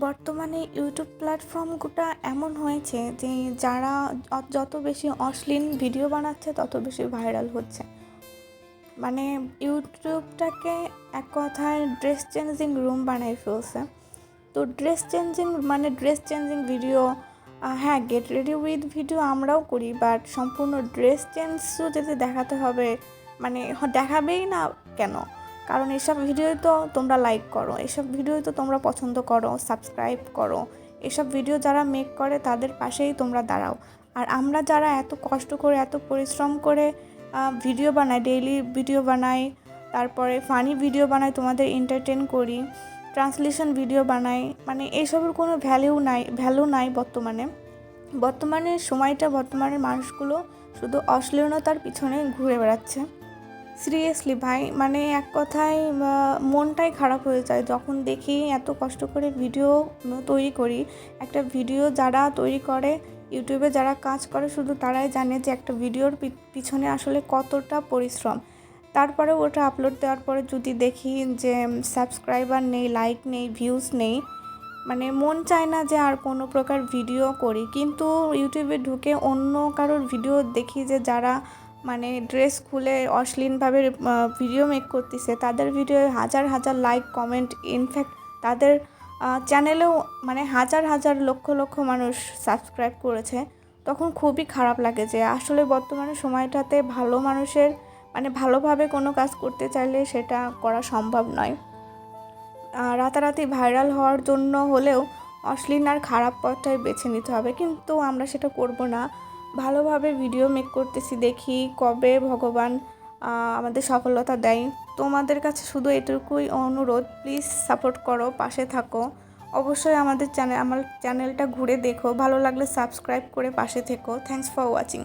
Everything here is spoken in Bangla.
বর্তমানে ইউটিউব প্ল্যাটফর্মটা এমন হয়েছে যে যারা যত বেশি অশ্লীল ভিডিও বানাচ্ছে তত বেশি ভাইরাল হচ্ছে। মানে ইউটিউবটাকে এক কথায় ড্রেস চেঞ্জিং রুম বানাই ফেলছে। তো ড্রেস চেঞ্জিং ভিডিও, হ্যাঁ, গেট রেডি উইথ ভিডিও আমরাও করি, বাট সম্পূর্ণ ড্রেস চেঞ্জও যদি দেখাতে হবে, মানে দেখাবেই না কেন? কারণ এসব ভিডিওই তো তোমরা লাইক করো, এসব ভিডিওই তো তোমরা পছন্দ করো, সাবস্ক্রাইব করো। এসব ভিডিও যারা মেক করে তাদের পাশেই তোমরা দাঁড়াও। আর আমরা যারা এত কষ্ট করে, এত পরিশ্রম করে ভিডিও বানাই, ডেইলি ভিডিও বানাই, তারপরে ফানি ভিডিও বানাই, তোমাদের এন্টারটেন করি, ট্রান্সলেশন ভিডিও বানাই, মানে এইসবের কোনো ভ্যালু নাই বর্তমানে সময়টা, বর্তমানের মানুষগুলো শুধু অশ্লীলতার পিছনে ঘুরে বেড়াচ্ছে। সিরিয়াসলি ভাই, মানে এক কথায় মনটাই খারাপ হয়ে যায় যখন দেখি এত কষ্ট করে ভিডিও তৈরি করি। একটা ভিডিও যারা তৈরি করে, ইউটিউবে যারা কাজ করে, শুধু তারাই জানে যে একটা ভিডিওর পিছনে আসলে কতটা পরিশ্রম। তারপরে ওটা আপলোড দেওয়ার পরে যদি দেখি যে সাবস্ক্রাইবার নেই, লাইক নেই, ভিউজ নেই, মানে মন চায় না যে আর কোনো প্রকার ভিডিও করি। কিন্তু ইউটিউবে ঢুকে অন্য কারোর ভিডিও দেখি যে যারা মানে ড্রেস খুলে অশ্লীলভাবে ভিডিও মেক করতেছে, তাদের ভিডিও হাজার হাজার লাইক, কমেন্ট, ইনফ্যাক্ট তাদের চ্যানেলেও মানে হাজার হাজার লক্ষ লক্ষ মানুষ সাবস্ক্রাইব করেছে। তখন খুবই খারাপ লাগে যে আসলে বর্তমানে সময়টাতে ভালো মানুষের মানে ভালোভাবে কোনো কাজ করতে চাইলে সেটা করা সম্ভব নয়। রাতারাতি ভাইরাল হওয়ার জন্য হলেও অশ্লীল আর খারাপ পথটাই বেছে নিতে হবে, কিন্তু আমরা সেটা করব না। ভালোভাবে ভিডিও মেক করতেছি, দেখি কবে ভগবান আমাদের সফলতা দেয়। তোমাদের কাছে শুধু এটুকুই অনুরোধ, প্লিজ সাপোর্ট করো, পাশে থাকো। অবশ্যই আমার চ্যানেলটা ঘুরে দেখো, ভালো লাগলে সাবস্ক্রাইব করে পাশে থেকো। Thanks for watching.